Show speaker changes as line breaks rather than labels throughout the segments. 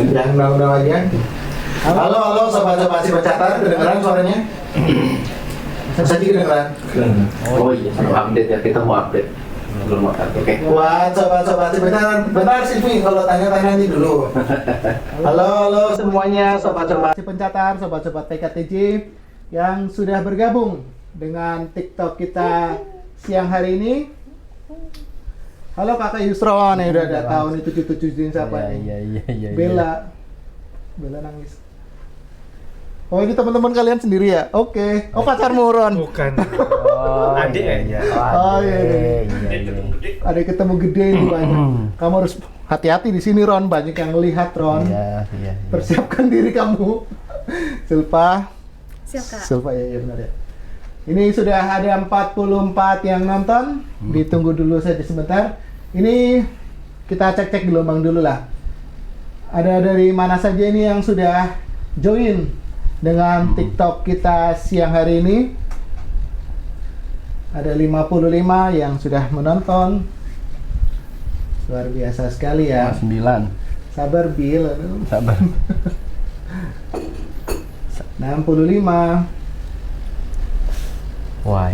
Yang undang-undang aja. Halo sobat-sobat si pencatat, kedengeran suaranya? Masa sih kedengeran?
Oh iya, update ya, kita mau update. Belum update, oke.
Buat sobat-sobat si pencatat, bentar Silvi, kalau tanya-tanya nanti dulu. Halo semuanya, sobat-sobat si pencatat, sobat-sobat PKTJ yang sudah bergabung dengan TikTok kita siang hari ini. Halo Kakak Yusron, yang udah ada tahu nih 77 siapa nih?
Iya.
Bella nangis. Oh ini teman-teman kalian sendiri ya? Oke. Oh pacarmu Ron?
Bukan.
Oh,
Adik
iya.
Oh iya. Ada ketemu gede ini banyak. Kamu harus hati-hati di sini Ron, banyak yang melihat Ron.
Iya.
Persiapkan diri kamu. Silpa.
Siap Kak.
Silpa ya benar ya. Ini sudah ada 44 yang nonton. Ditunggu dulu saja sebentar. Ini kita cek-cek gelombang dulu lah. Ada dari mana saja ini yang sudah join dengan TikTok kita siang hari ini. Ada 55 yang sudah menonton. Luar biasa sekali ya.
9.
Sabar Bill.
Sabar.
65.
Why?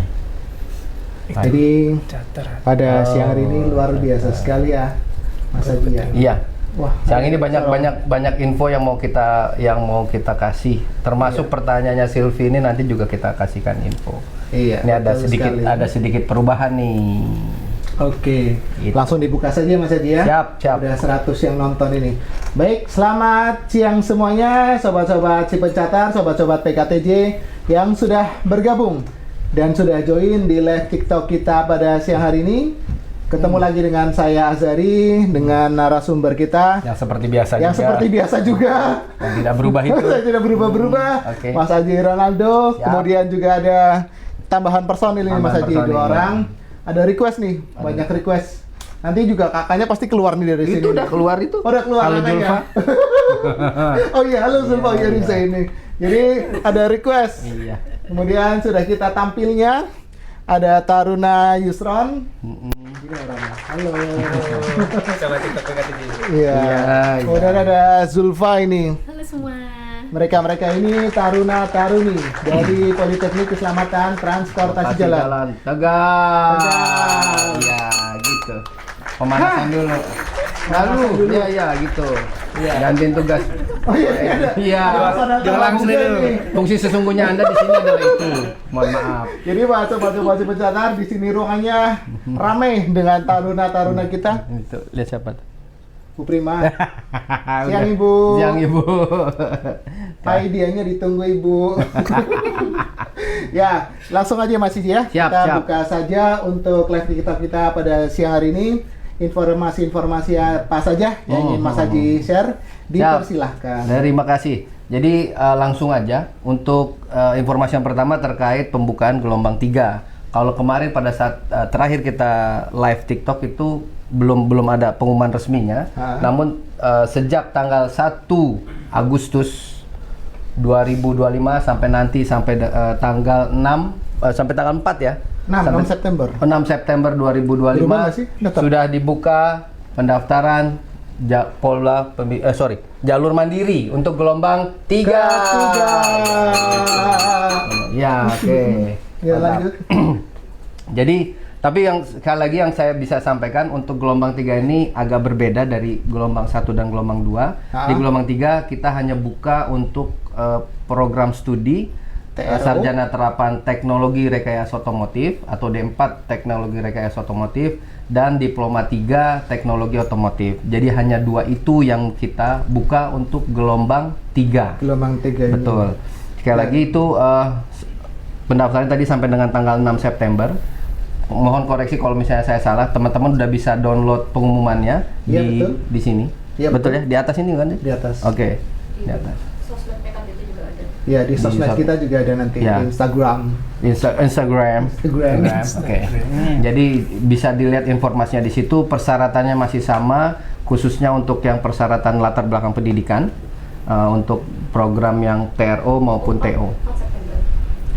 Jadi
Cater.
pada siang hari ini luar biasa sekali ya Mas Haji ya.
Iya.
Wah,
Siang ini banyak info yang mau kita kasih. Termasuk pertanyaannya Silvi ini nanti juga kita kasihkan info.
Iya.
Ini
betul
ada
sekali.
sedikit perubahan nih.
Oke,
Gitu.
langsung dibuka saja Mas Haji ya.
Siap.
Udah 100 yang nonton ini. Baik, selamat siang semuanya, sobat-sobat si pencatat, sobat-sobat PKTJ yang sudah bergabung dan sudah join di live TikTok kita pada siang hari ini. Ketemu lagi dengan saya Azari, dengan narasumber kita
Yang seperti biasa
yang
juga.
seperti biasa juga.
Yang tidak berubah itu.
Saya tidak berubah-berubah.
Oke.
Mas Haji Ronaldo,
Siap.
kemudian juga ada tambahan personil ini Mas
Tambahan
Haji,
personil,
2
ya.
orang. Ada request nih, banyak request. Nanti juga kakaknya pasti keluar nih dari sini.
Itu udah keluar itu.
Oh, udah keluar
Halo,
anaknya.
Julfa.
Oh iya, halo Zulfa, iya Risa ini. Jadi ada request.
Iya.
Kemudian sudah kita tampilnya. Ada Taruna Yusron. Ini orangnya. Halo.
Coba TikTok PKTJ.
Iya.
Iya.
Kemudian ada Zulfa ini.
Halo semua.
Mereka ini Taruna Taruni dari Politeknik Keselamatan Transportasi Jalan.
Tegal.
Tegal.
Iya, gitu. Pemanasan dulu. Lalu, ya gitu.
Iya.
Gantiin tugas.
Oh iya, ada.
Iya.
Diulang sendiri dulu.
Fungsi sesungguhnya Anda di sini adalah itu. Mohon maaf.
Jadi baca pencatat di sini ruangannya ramai dengan taruna-taruna kita.
Itu lihat siapa tuh?
Bu Prima. Siang
Udah.
Ibu.
Siang Ibu.
Hadiahnya ditunggu Ibu. Ya, langsung aja Mas Iji ya.
Siap,
Kita
siap.
buka saja untuk live kita pada siang hari ini. Informasi-informasi apa saja yang ingin Mas Haji share, dipersilahkan.
Terima kasih. Jadi langsung aja untuk informasi yang pertama terkait pembukaan gelombang 3. Kalau kemarin pada saat terakhir kita live TikTok itu belum ada pengumuman resminya. Namun sejak tanggal 1 Agustus 2025 sampai tanggal 6 sampai tanggal 4 ya.
6 September.
6 September
Di rumah nggak sih?
2025
Daftar.
sudah dibuka pendaftaran jalur mandiri untuk gelombang 3. Ya, oke.
Ya
Mantap.
lanjut.
Jadi, tapi yang sekali lagi yang saya bisa sampaikan untuk gelombang 3 ini agak berbeda dari gelombang 1 dan gelombang 2. Di gelombang 3 kita hanya buka untuk program studi
TRO.
Sarjana Terapan Teknologi Rekayasa Otomotif atau D4 Teknologi Rekayasa Otomotif dan Diploma 3 Teknologi Otomotif. Jadi hanya 2 itu yang kita buka untuk gelombang 3.
Gelombang 3 ini.
Betul. Sekali lagi itu pendaftaran tadi sampai dengan tanggal 6 September. Mohon koreksi kalau misalnya saya salah. Teman-teman udah bisa download pengumumannya
Iya, betul.
di sini.
Iya,
betul ya? Di atas ini kan?
Di atas.
Oke. Di atas.
Sosmed PKTJ juga ada.
Ya di sosmed kita juga ada nanti
Ya.
di Instagram.
Instagram. Oke. Jadi bisa dilihat informasinya di situ. Persyaratannya masih sama, khususnya untuk yang persyaratan latar belakang pendidikan, untuk program yang TRO maupun TO.
4 September.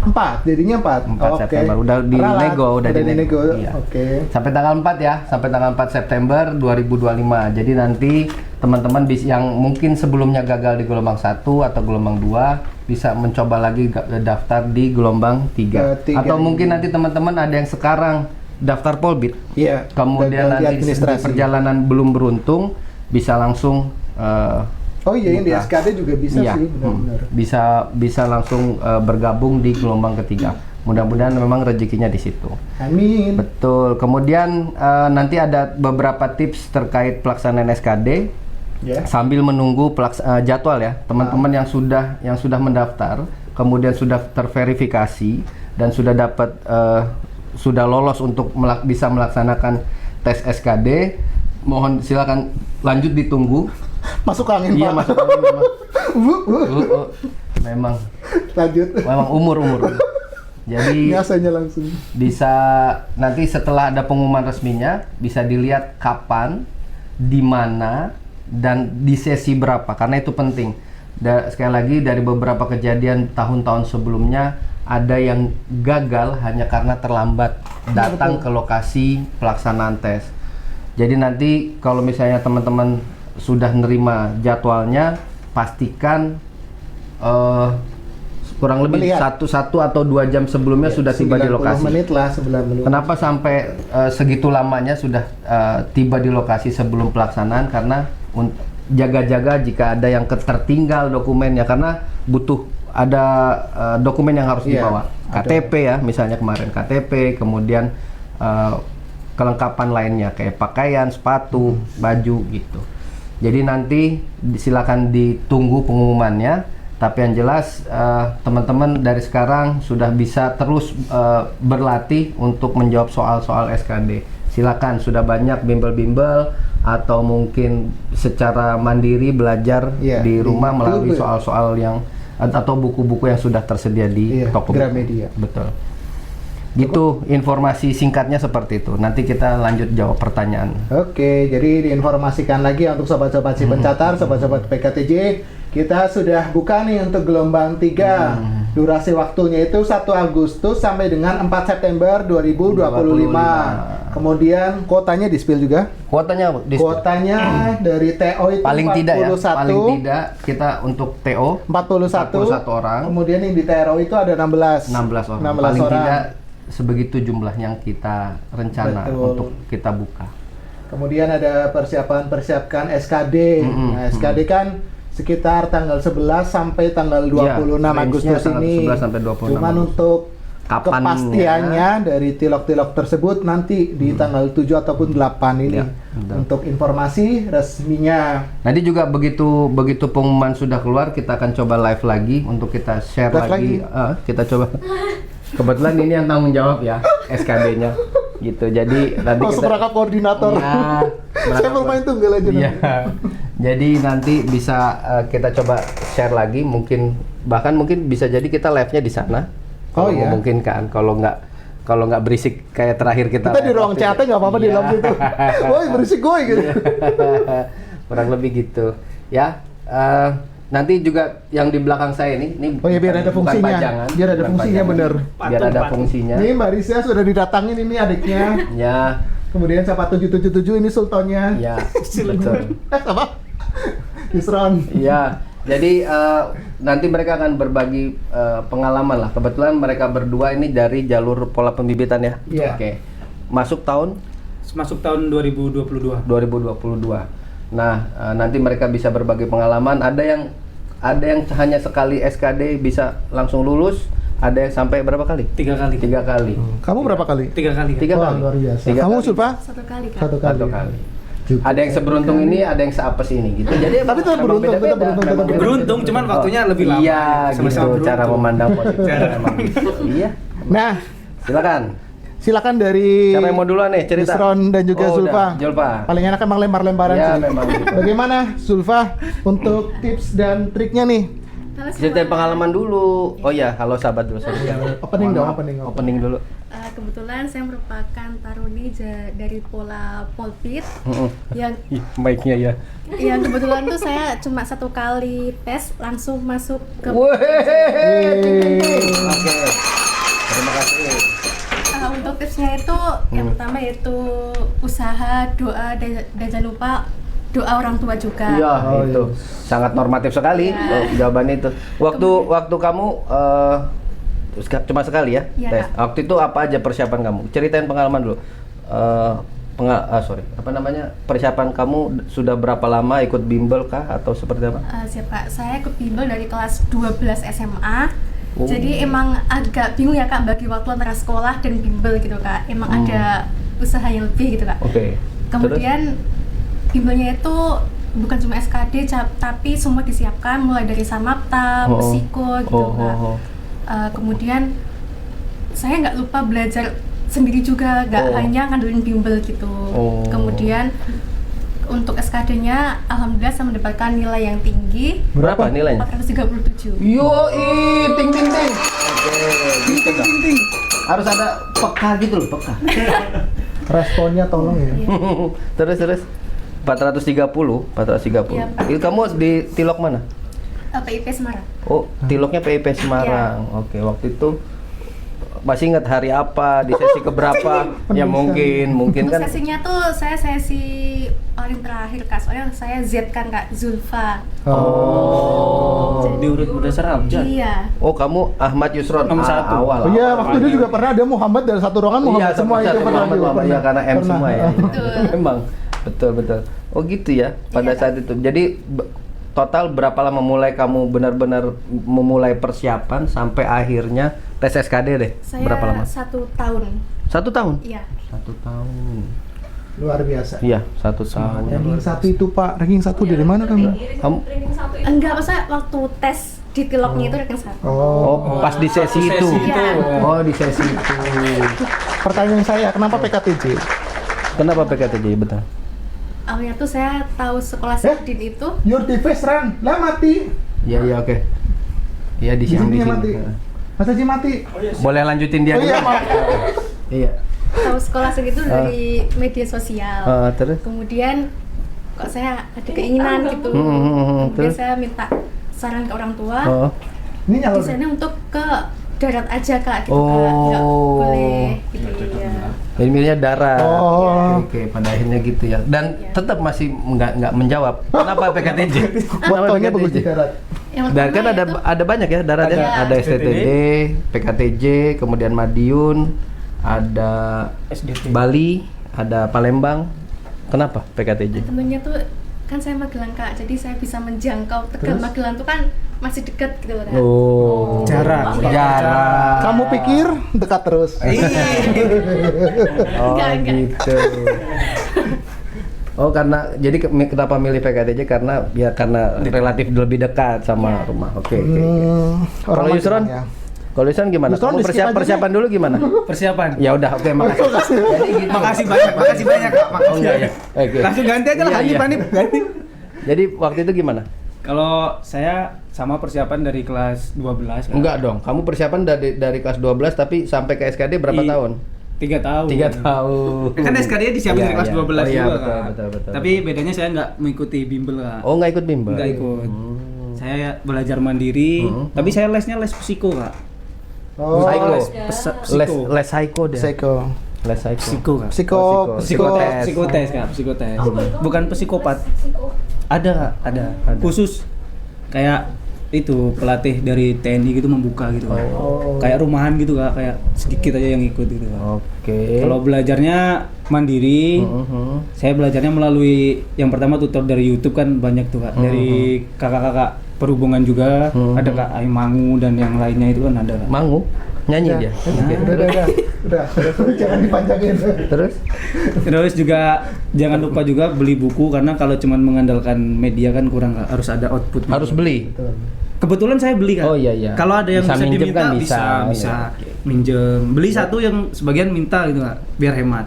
4, jadinya 4.
4 September. Udah dinego, udah dinego. Iya.
Oke.
Sampai tanggal 4 ya, sampai tanggal 4 September 2025. Jadi nanti teman-teman yang mungkin sebelumnya gagal di gelombang 1 atau gelombang 2 bisa mencoba lagi daftar di gelombang 3.
Tiga
Atau
ini.
mungkin nanti teman-teman ada yang sekarang daftar Polbit,
Iya.
kemudian
gagal di
nanti di
administrasi.
perjalanan belum beruntung bisa langsung
Oh iya, yang di
buka.
SKD juga bisa
Iya,
sih, benar-benar.
bisa langsung bergabung di gelombang ketiga. Mudah-mudahan memang rezekinya di situ.
Amin.
Betul. Kemudian nanti ada beberapa tips terkait pelaksanaan SKD
Ya.
sambil menunggu jadwal ya. Teman-teman yang sudah mendaftar, kemudian sudah terverifikasi dan sudah dapat sudah lolos untuk bisa melaksanakan tes SKD, mohon silakan lanjut ditunggu.
Masuk angin,
Iya,
Pak.
masuk angin memang. Memang
Lanjut.
umur. Jadi
Biasanya langsung.
bisa nanti setelah ada pengumuman resminya bisa dilihat kapan, di mana, dan di sesi berapa, karena itu penting. Sekali lagi dari beberapa kejadian tahun-tahun sebelumnya ada yang gagal hanya karena terlambat datang ke lokasi pelaksanaan tes. Jadi nanti kalau misalnya teman-teman sudah nerima jadwalnya, pastikan kurang lebih
Melihat.
satu atau 2 jam sebelumnya sudah tiba di
90
lokasi.
menit lah, 90 menit.
Kenapa sampai segitu lamanya sudah tiba di lokasi sebelum pelaksanaan? Karena jaga-jaga jika ada yang tertinggal dokumennya, karena butuh ada dokumen yang harus
Iya,
dibawa. KTP ya, misalnya kemarin KTP, kemudian kelengkapan lainnya kayak pakaian, sepatu, baju gitu. Jadi nanti silakan ditunggu pengumumannya. Tapi yang jelas teman-teman dari sekarang sudah bisa terus berlatih untuk menjawab soal-soal SKD. Silakan, sudah banyak bimbel-bimbel atau mungkin secara mandiri belajar
Iya,
di rumah
di
melalui
YouTube.
soal-soal yang atau buku-buku yang sudah tersedia di
Iya,
toko
Gramedia.
buku. Betul. Gitu informasi singkatnya seperti itu. Nanti kita lanjut jawab pertanyaan.
Oke, jadi diinformasikan lagi untuk sobat-sobat si pencatar, sobat-sobat PKTJ, kita sudah buka nih untuk gelombang 3. Durasi waktunya itu 1 Agustus sampai dengan 4 September 2025. Kemudian kuotanya di-spill juga.
Kuotanya
Kuotanya dari TO itu
paling
41.
tidak ya, paling tidak kita untuk TO
41
orang.
Kemudian yang di TRO itu ada 16.
16 orang.
16
Paling
orang.
tidak sebegitu jumlah yang kita rencana
Betul.
untuk kita buka.
Kemudian ada persiapan SKD. Nah, SKD kan sekitar tanggal 11 sampai tanggal 26
Iya, range-nya
Agustus
tanggal
ini.
11 sampai 26
Cuman
Agustus.
untuk
Kapannya?
kepastiannya dari tilok-tilok tersebut nanti di tanggal 7 ataupun 8 ini.
Iya, betul.
Untuk informasi resminya.
Nanti juga begitu pengumuman sudah keluar, kita akan coba live lagi untuk kita share
Live
lagi. Kita coba. Kebetulan ini yang tanggung jawab ya, SKD-nya. Gitu. Jadi nanti
Oh, seperangkap koordinator.
Iya,
Saya bermain tunggal aja.
Iya.
nanti.
Jadi nanti bisa kita coba share lagi, mungkin bisa jadi kita live-nya di sana.
Oh,
Kalau
iya.
memungkinkan, kalau nggak berisik kayak terakhir kita.
Kita di
live
ruang
waktu
chat
itu.
nggak apa-apa di
Iya.
dalam situ. Woi, berisik gue gitu.
Kurang lebih gitu. Ya, nanti juga yang di belakang saya ini
Oh ya, biar ada
bukan
fungsinya.
pajangan,
Biar ada
bukan
fungsinya,
pajangan.
bener.
Biar ada fungsinya.
Ini Mbak Risa sudah didatangin ini adiknya.
Ya,
Kemudian siapa 777 ini sultannya.
ya, betul.
Apa? Yusron.
Iya, jadi nanti mereka akan berbagi pengalaman lah. Kebetulan mereka berdua ini dari jalur pola pembibitan ya.
Iya.
Oke. Masuk tahun
Masuk tahun 2022.
2022. Nah, nanti mereka bisa berbagi pengalaman. Ada yang hanya sekali SKD bisa langsung lulus. Ada yang sampai berapa kali?
3 kali.
3 kali.
Kamu berapa kali?
3 kali. Kak.
3
Wah,
kali.
luar biasa.
Tiga
Kamu
kali.
Sulfa?
1 kali Kak.
Satu kali.
Satu kali.
Cukup.
Ada yang seberuntung ini, ada yang seapes ini gitu. Jadi
Tapi tetap
memang
beruntung,
beda-beda.
tetap beruntung, tetap
Memang
beruntung.
Beruntung, cuman waktunya lebih lama.
Iya,
Sama-sama
gitu
beruntung.
cara memandang positif. Memang gitu. Iya.
Nah,
Silakan.
silakan dari
Siapa yang mau duluan nih cerita?
Yusron dan juga
Oh,
Zulfa.
udah, Zulfa.
Paling enak emang lempar-lemparan
Ya,
sih.
memang gitu.
Bagaimana Zulfa untuk tips dan triknya nih?
Halo
Ceritain
semua.
pengalaman dulu. Oh ya, halo sahabat dulu. Sorry.
Opening dong,
Mohon maaf.
opening.
Opening dulu.
Kebetulan saya merupakan taruni dari pola Polpit
Heeh.
yang
Ih, mic-nya ya.
kebetulan tuh saya cuma 1 kali tes langsung masuk ke
Oke. Terima kasih.
untuk tipsnya itu yang pertama yaitu usaha, doa, dan jangan lupa doa orang tua juga.
Iya,
Oh,
itu
iya.
sangat normatif sekali jawaban itu. Waktu kamu cuma sekali ya
Iya,
tes.
Kak.
Waktu itu apa aja persiapan kamu? Ceritain pengalaman dulu. Persiapan kamu sudah berapa lama ikut bimbel kah atau seperti apa?
Siap Kak, saya ikut bimbel dari kelas 12 SMA.
Oh.
Jadi emang agak bingung ya Kak bagi waktu antara sekolah dan bimbel gitu Kak. Emang ada usaha yang lebih gitu Kak.
Oke.
Kemudian bimbelnya itu bukan cuma SKD tapi semua disiapkan mulai dari samapta, psiko gitu Kak. Kemudian saya nggak lupa belajar sendiri juga, nggak hanya ngandelin bimbel gitu. Kemudian untuk SKD-nya alhamdulillah saya mendapatkan nilai yang tinggi,
Berapa nilainya?
437.
Yo, ting ting ting. Oke, gitu dong. Harus ada peka gitu loh, peka.
Responnya tolong ya.
Terus 430.
Iya, Pak.
Itu kamu di Tilok mana?
PIP Semarang.
Oh, Tiloknya PIP Semarang. Oke, waktu itu masih ingat hari apa, di sesi keberapa? Ya mungkin
Untuk
kan.
sesinya tuh saya sesi paling terakhir Kak, soalnya saya Z kan Kak, Zulfa.
Diurut berdasar abjad.
Iya.
Oh, kamu Ahmad Yusron
Nomor satu.
awal.
Oh iya, waktu itu juga pernah ada Muhammad dari satu ruangan Muhammad semua itu pernah juga.
Muhammad, ya karena M
Pernah.
semua ya.
Betul.
Memang betul. Oh gitu ya. Pada
Iya,
saat itu. Jadi total berapa lama mulai kamu benar-benar memulai persiapan sampai akhirnya tes SKD deh?
Saya
Berapa lama?
1 tahun.
1 tahun?
Iya.
1 tahun.
Luar biasa.
Iya, 1 tahun.
Ranking 1 itu Pak, ranking 1 dari mana kamu?
Kamu
Enggak, masa waktu tes di Tiloknya itu ranking 1.
oh, pas di sesi itu.
Iya.
Oh, di sesi itu.
Pertanyaan saya, kenapa PKTJ?
Kenapa PKTJ betul?
Awalnya tuh saya tahu sekolah Sardin itu.
Your device run, lah mati.
Iya, oke. Iya di
Di
sini.
sini mati. Mas Haji mati.
Boleh lanjutin dia
Oh iya,
dulu?
maaf.
Iya.
Tahu sekolah Sardin itu dari media sosial.
Terus?
Kemudian kok saya ada keinginan gitu.
Terus?
Kemudian saya minta saran ke orang tua.
Oh.
Ini nyala.
Desainnya untuk ke darat aja Kak, gitu Kak. Nggak
Oh.
boleh gitu ya.
Jadi milihnya darat.
Oh.
Oke, pada akhirnya gitu ya. Dan tetap masih nggak menjawab. Kenapa PKTJ? Kenapa
Fotonya bagus di darat.
Yang
Dan kan
pertama
ada banyak ya darat ya.
Ada.
Ada STTD, PKTJ, kemudian Madiun, ada
SDT.
Bali, ada Palembang. Kenapa PKTJ?
tentunya tuh kan saya Magelang Kak, jadi saya bisa menjangkau Tegal.
Terus?
Magelang tuh kan masih dekat gitu kan.
Oh,
Jarak.
Jarak.
Kamu pikir dekat terus?
Oh,
Enggak.
gitu. Oh, karena jadi kenapa milih PKTJ karena relatif lebih dekat sama rumah. Oke. Kalau
Orang
Yusron?
Magelang ya.
Kalau Yusron gimana?
Yusron
Kamu
di skip aja
persiapan dulu gimana?
Persiapan.
Ya udah, oke, makasih. Jadi gitu.
Makasih banyak Kak.
Oh,
Makasih.
enggak ya. Oke.
Langsung ganti aja lah,
Iya, iya.
Hanif, ganti.
Jadi waktu itu gimana?
Kalau saya sama persiapan dari kelas 12 Kak.
Enggak dong. Kamu persiapan dari kelas 12 tapi sampai ke SKD berapa tahun?
3 tahun.
3 tahun.
Kan SKD disiapin dari kelas 12
Oh, iya,
juga
betul,
Kak.
betul.
Tapi bedanya saya nggak mengikuti bimbel Kak.
Oh, nggak ikut bimbel?
Nggak ikut. Saya belajar mandiri, tapi saya lesnya les psiko Kak.
Oh,
Psycho. Les
Psiko.
psycho dia.
Psycho.
Les psycho.
Psiko Kak.
Psikotes.
Psikotes Kak, psikotes. Bukan psikopat. Ada Kak, ada. Khusus kayak itu pelatih dari TNI gitu membuka gitu Kak. Kayak rumahan gitu Kak, kayak sedikit aja yang ikut gitu Kak.
Oke.
Kalau belajarnya mandiri, saya belajarnya melalui yang pertama tutor dari YouTube kan banyak tuh Kak. Dari kakak-kakak perhubungan juga, ada Kak Aimangu dan yang lainnya itu kan ada Kak.
Mangu nyanyi dia. Oke.
Udah, jangan dipanjangin.
Terus?
Terus juga jangan lupa juga beli buku karena kalau cuman mengandalkan media kan kurang Kak. Harus ada output.
Harus beli.
Kebetulan saya beli Kak.
Oh, iya.
Kalau ada yang
Bisa
bisa,
minjem
diminta
kan
bisa,
bisa.
minjem. Beli satu yang sebagian minta gitu Kak, biar hemat.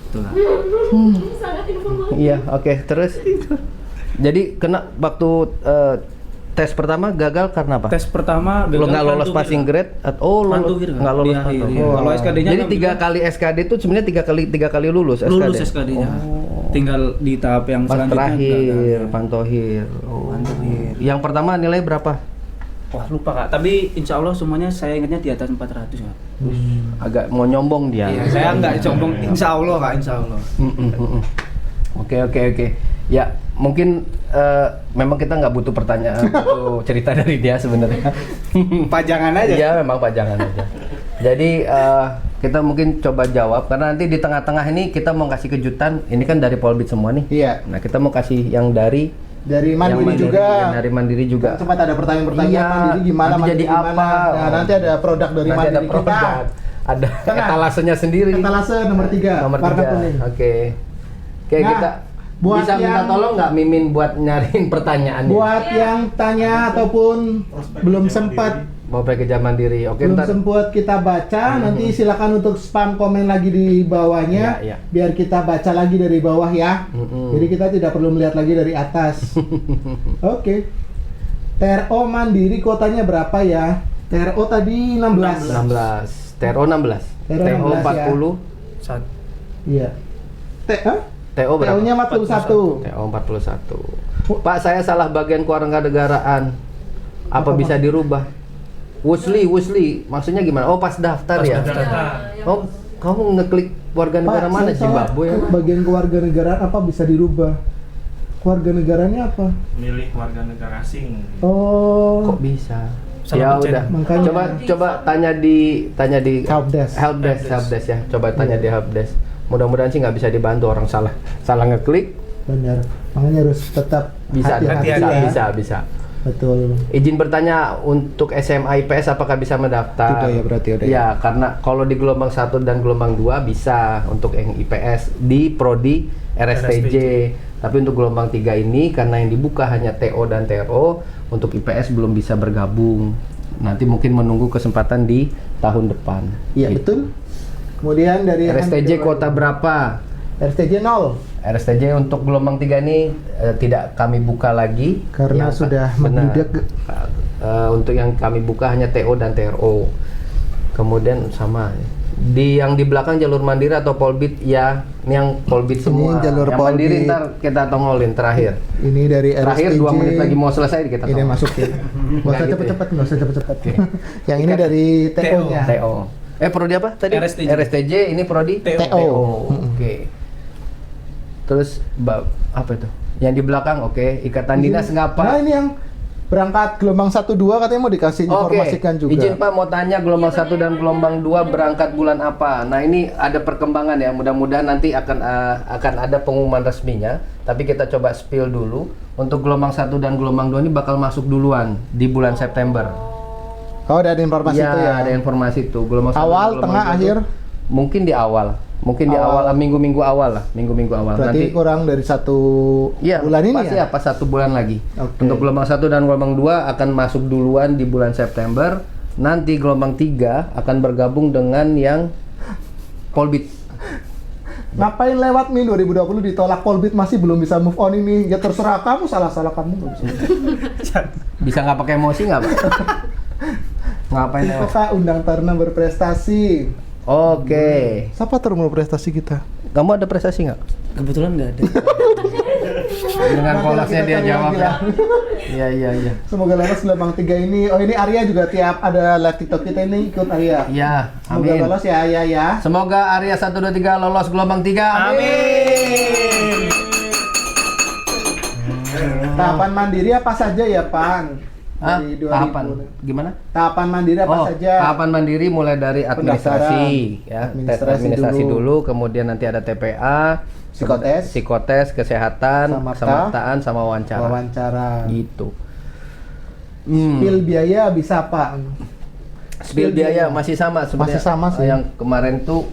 Tuh Kak.
Iya, oke. Terus? Jadi kena waktu tes pertama gagal karena apa?
Tes pertama
Lo nggak lolos
pantuhir,
passing
Kak.
grade oh
Pantuhir, Kak.
nggak lolos
Di akhir,
pantuhir.
iya. Kalau SKD-nya
Jadi
kan
3 kali SKD itu sebenarnya tiga kali lulus SKD.
lulus SKD-nya. Tinggal di tahap yang
Pas
selanjutnya
terakhir
gagal.
pantohir.
Pantohir.
Yang pertama nilai berapa?
Wah lupa Kak, tapi insya Allah semuanya saya ingatnya di atas 400 Kak.
Agak mau nyombong dia.
Iya, saya nggak sombong, insya Allah Kak, insya Allah.
Oke. Ya, mungkin memang kita nggak butuh pertanyaan, butuh cerita dari dia sebenarnya.
Pajangan aja.
Iya, memang pajangan aja. Jadi kita mungkin coba jawab karena nanti di tengah-tengah ini kita mau kasih kejutan. Ini kan dari Polbit semua nih.
Iya.
Nah, kita mau kasih yang dari
Mandiri juga.
yang dari Mandiri juga.
Sempat ada pertanyaan-pertanyaan
Iya,
Mandiri gimana,
nanti jadi
Mandiri gimana.
apa?
Nah, nanti ada produk dari
Nanti
Mandiri
ada produk,
kita.
ada
Tenang.
etalasenya sendiri.
Etalase nomor 3,
Nomor
warna
3.
kuning.
Oke. Oke,
Nah,
kita
buat
bisa minta
yang-
tolong nggak Mimin buat nyariin pertanyaannya?
Buat yang tanya ataupun belum sempat
Mau pakai kerja Mandiri. Oke,
belum
ntar.
sempat kita baca, nanti silakan untuk spam komen lagi di bawahnya,
Iya, iya.
biar kita baca lagi dari bawah ya.
Mm-mm.
Jadi kita tidak perlu melihat lagi dari atas. Oke. TRO Mandiri kuotanya berapa ya? TRO tadi 16.
16. TRO 16.
TRO 16
40.
Iya.
TO berapa?
TO-nya 41.
TO 41. Pak, saya salah bagian kewarganegaraan. Apa bisa dirubah? Wusli, maksudnya gimana? Oh, pas daftar ya? Oh, kamu ngeklik warga negara
Pak,
mana?
saya salah.
Zimbabwe ya?
Bagian kewarganegaraan apa bisa dirubah? Kewarganegaranya apa?
Milih warga negara asing.
Oh.
Kok bisa?
Salah
Ya
pencet.
udah.
Makanya-
Coba tanya di
Helpdesk.
helpdesk ya. Coba tanya di helpdesk. Mudah-mudahan sih nggak bisa dibantu orang salah ngeklik.
Benar. Makanya harus tetap
Bisa,
hati-hati ya.
bisa.
Betul.
Izin bertanya untuk SMA IPS apakah bisa mendaftar?
Udah ya, berarti udah
Ya, karena kalau di gelombang 1 dan gelombang 2 bisa untuk yang IPS di prodi RSTJ. Tapi untuk gelombang 3 ini karena yang dibuka hanya TO dan TRO, untuk IPS belum bisa bergabung. Nanti mungkin menunggu kesempatan di tahun depan.
Iya,
Gitu.
betul. Kemudian dari
RSTJ kuota berapa?
RSTJ 0.
RSTJ untuk gelombang 3 ini tidak kami buka lagi
Karena sudah
benar.
membludak.
Untuk yang kami buka hanya TO dan TRO. Kemudian sama yang di belakang jalur Mandiri atau Polbit ya, ini yang Polbit
Ini
semua.
jalur
yang Mandiri
Polbit.
ntar kita tongolin terakhir.
Ini dari
Terakhir
RSTJ.
2 menit lagi mau selesai kita
Ini
tongol.
masukin. Nggak usah
Nggak gitu
cepet-cepet, nggak usah cepet-cepet.
Oke.
Yang ini dari TO-nya.
TO. Prodi apa tadi?
RSTJ.
RSTJ, ini prodi
TO.
Oke. Terus apa itu? Yang di belakang oke, ikatan dinas ngapa?
Nah, ini yang berangkat gelombang 1-2 katanya mau dikasih
Oke,
informasikan juga.
izin Pak mau tanya gelombang 1 dan gelombang 2 berangkat bulan apa? Nah ini ada perkembangan ya, mudah-mudahan nanti akan ada pengumuman resminya. Tapi kita coba spill dulu. Untuk gelombang 1 dan gelombang 2 ini bakal masuk duluan di bulan September.
Oh, ada informasi
Ya,
itu ya.
ada informasi itu. Gelombang 1
Awal,
dan gelombang
tengah,
2
akhir?
Mungkin di awal. Mungkin di awal, minggu-minggu awal lah, minggu-minggu awal.
Berarti kurang dari 1
Iya,
bulan ini
pasti
ya?
pas 1 bulan lagi.
Oke.
Untuk gelombang 1 dan gelombang 2 akan masuk duluan di bulan September. Nanti gelombang 3 akan bergabung dengan yang Polbit.
Ngapain lewat Mi 2020 ditolak Polbit masih belum bisa move on ini? Ya terserah kamu, salah-salah kamu nggak bisa.
Bisa nggak pakai emosi nggak, Pak? Ngapain lewat?
Kok undang Taruna berprestasi?
Oke.
Siapa Taruna berprestasi kita?
Kamu ada prestasi nggak?
Kebetulan nggak ada.
Dengan
Nanti
polasnya
kita
dia
cari
jawab
lagi
ya.
lah.
Iya.
Semoga lolos gelombang 3 ini. Oh, ini Arya juga tiap ada live TikTok kita ini ikut Arya.
Iya,
Semoga
amin.
lolos ya, ya.
Semoga Arya 1 2 3 lolos gelombang 3. Amin.
Tahapan mandiri apa saja ya, Pan?
Hah?
Dari 2000.
Tahapan gimana?
Tahapan mandiri apa saja?
Tahapan mandiri mulai dari administrasi, ya, tes administrasi dulu, kemudian nanti ada TPA, psikotes, kesehatan, kesemartaan, sama wawancara.
Wawancara.
Gitu.
Spill biaya bisa apa?
Spill biaya masih sama sebenarnya.
Masih sama sih.
Yang kemarin tuh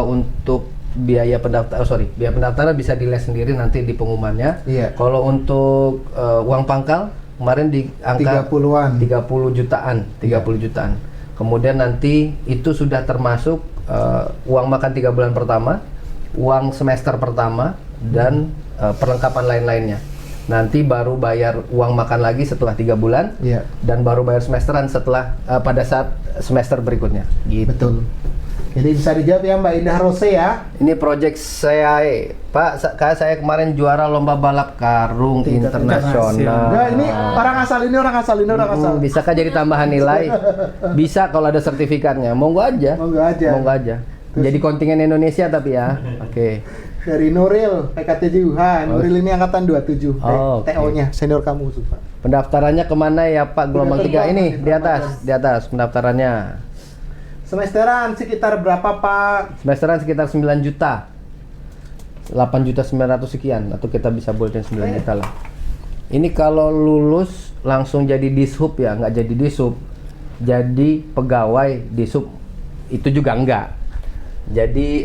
untuk biaya biaya pendaftaran bisa di-les sendiri nanti di pengumumannya.
Iya.
Kalau untuk uang pangkal kemarin di angka
30-an.
30 jutaan. Kemudian nanti itu sudah termasuk uang makan 3 bulan pertama, uang semester pertama, dan perlengkapan lain-lainnya. Nanti baru bayar uang makan lagi setelah 3 bulan,
Iya.
dan baru bayar semesteran setelah pada saat semester berikutnya. Gitu.
Betul. Jadi bisa dijawab ya Mbak Indah Rose ya.
Ini project saya, Pak. Saya kemarin juara lomba balap karung
Tingkat
internasional.
Nah, ini orang asal.
Bisakah jadi tambahan nilai? Bisa kalau ada sertifikatnya. Monggo aja.
Monggo aja.
Jadi kontingen Indonesia tapi ya. Oke.
Dari Nuril, PKTJ UH. Nuril ini angkatan 27,
Oh, oke.
TO-nya, senior kamu, Pak.
Pendaftarannya kemana ya Pak? Gelombang
Udah
3
terbang
ini
nih,
di atas pendaftarannya.
Semesteran sekitar berapa, Pak?
Semesteran sekitar 9 juta. 8.900.000 sekian, atau kita bisa buatin 9 juta lah. Ini kalau lulus langsung jadi dishub ya, nggak jadi dishub. Jadi pegawai dishub itu juga enggak. Jadi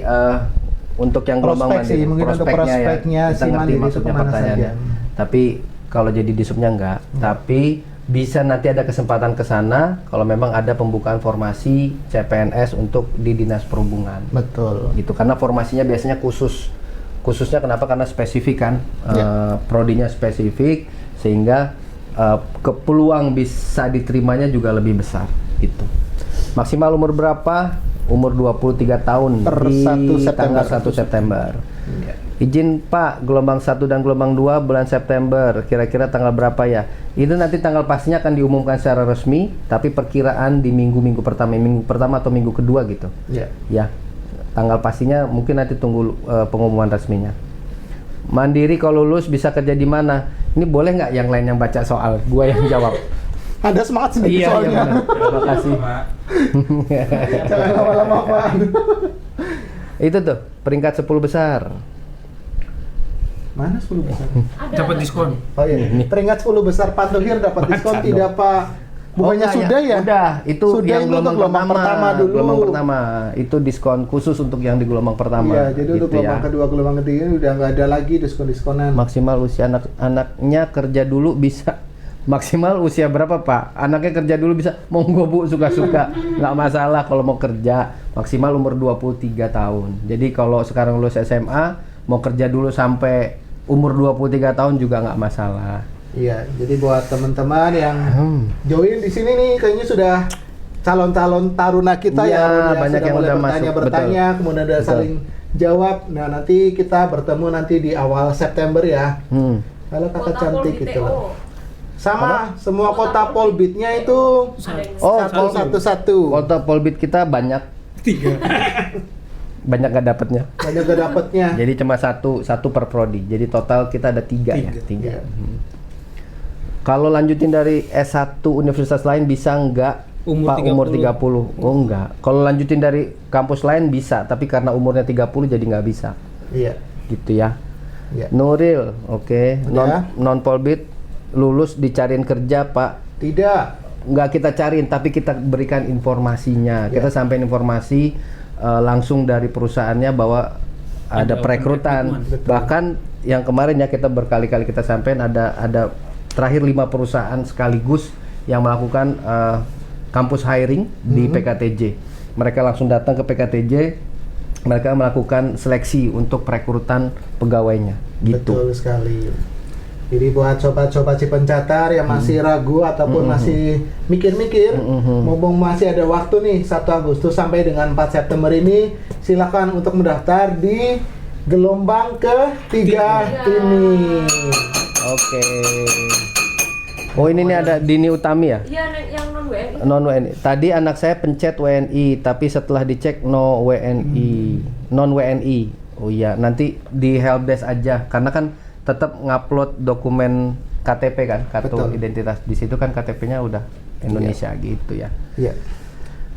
untuk yang gelombang
Prospek sih, mungkin untuk prospeknya
kita
si
ngerti
mandiri itu
maksudnya
kemana
pertanyaannya.
saja.
Tapi kalau jadi dishubnya enggak, tapi bisa nanti ada kesempatan ke sana kalau memang ada pembukaan formasi CPNS untuk di Dinas Perhubungan.
Betul.
Gitu, karena formasinya biasanya khususnya kenapa? Karena spesifik kan, prodinya spesifik sehingga peluang bisa diterimanya juga lebih besar gitu. Maksimal umur berapa? Umur 23 tahun
Per
di
1 September.
tanggal 1 September.
Iya.
Izin Pak, gelombang 1 dan gelombang 2 bulan September, kira-kira tanggal berapa ya? Itu nanti tanggal pastinya akan diumumkan secara resmi, tapi perkiraan di minggu pertama atau minggu kedua gitu.
Iya.
Ya, tanggal pastinya mungkin nanti tunggu pengumuman resminya. Mandiri kalau lulus bisa kerja di mana? Ini boleh nggak yang lain yang baca soal? Gua yang jawab.
Ada semangat sendiri soalnya.
benar. Terima kasih.
Jangan lama-lama, Pak.
Itu tuh peringkat 10 besar.
Mana 10 besar?
Dapat diskon.
Oh iya, peringkat 10 besar Pak Tohir dapat diskon tidak, Pak? Bukannya
enggak
sudah ya?
Udah, itu
Sudah,
yang
itu untuk gelombang pertama dulu.
Gelombang pertama itu diskon khusus untuk yang di gelombang pertama.
Iya, jadi untuk
gitu
gelombang kedua, gelombang ketiga ini udah nggak ada lagi diskon-diskonan.
Maksimal usia anaknya kerja dulu bisa. Maksimal usia berapa Pak? Anaknya kerja dulu bisa. Monggo Bu, suka-suka. Nggak masalah kalau mau kerja. Maksimal umur 23 tahun. Jadi kalau sekarang lulus SMA, mau kerja dulu sampai umur 23 tahun juga nggak masalah.
Iya, jadi buat teman-teman yang join di sini nih, kayaknya sudah calon-calon taruna kita
Iya,
ya
banyak yang
mulai
udah masuk,
bertanya, kemudian ada
Betul.
saling jawab. Nah, nanti kita bertemu nanti di awal September ya. Halo kakak cantik gitu loh. Sama, semua kota Polbitnya itu satu-satu.
Kota Polbit kita banyak.
3.
Banyak gak dapatnya.
Banyak gak dapatnya.
Jadi cuma satu per prodi. Jadi total kita ada 3 ya. 3.
Iya.
Kalau lanjutin dari S1 universitas lain bisa nggak
Umur
Pak
30.
umur 30? Oh enggak. Kalau lanjutin dari kampus lain bisa, tapi karena umurnya 30 jadi nggak bisa.
Iya.
Gitu ya.
Iya.
Nuril, oke.
Udah.
Non Polbit lulus dicariin kerja Pak.
Tidak.
Nggak kita cariin, tapi kita berikan informasinya. Kita sampaikan informasi langsung dari perusahaannya bahwa ada perekrutan.
Betul.
Bahkan yang kemarin ya kita berkali-kali kita sampaikan ada terakhir 5 perusahaan sekaligus yang melakukan kampus hiring di PKTJ. Mereka langsung datang ke PKTJ, mereka melakukan seleksi untuk perekrutan pegawainya. Gitu.
Betul sekali. Jadi buat sobat-sobat Cipencatar yang masih ragu ataupun masih mikir-mikir, mumpung masih ada waktu nih 1 Agustus sampai dengan 4 September ini, silakan untuk mendaftar di gelombang ketiga ini.
Oke. Oh ini nih ada Dini Utami ya?
Iya, yang non WNI.
Non WNI. Tadi anak saya pencet WNI, tapi setelah dicek no WNI, non WNI. Oh iya, nanti di helpdesk aja, karena kan tetap ngupload dokumen KTP kan, kartu
Betul.
identitas. Di situ kan KTP-nya udah Indonesia gitu ya.
Iya.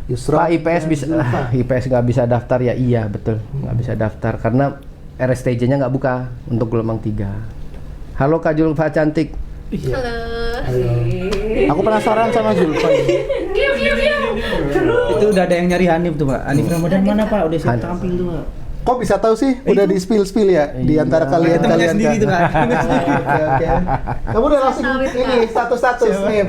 Yusra
Pak IPS bisa, IPS nggak bisa daftar ya? Iya betul, nggak bisa daftar karena RSTJ-nya nggak buka untuk gelombang 3. Halo Kak Julfa cantik.
Halo.
Aku penasaran sama Zulfa ini.
Itu udah ada yang nyari Hanif tuh Pak. Hanif Ramadan mana Pak? Udah siap tampil tuh Pak.
Kok bisa tahu sih? Udah di spill ya di antara
Temennya
kalian
sendiri tuh Kak.
Oke. Kamu udah langsung ini status nih.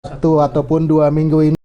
Satu ataupun 2 minggu ini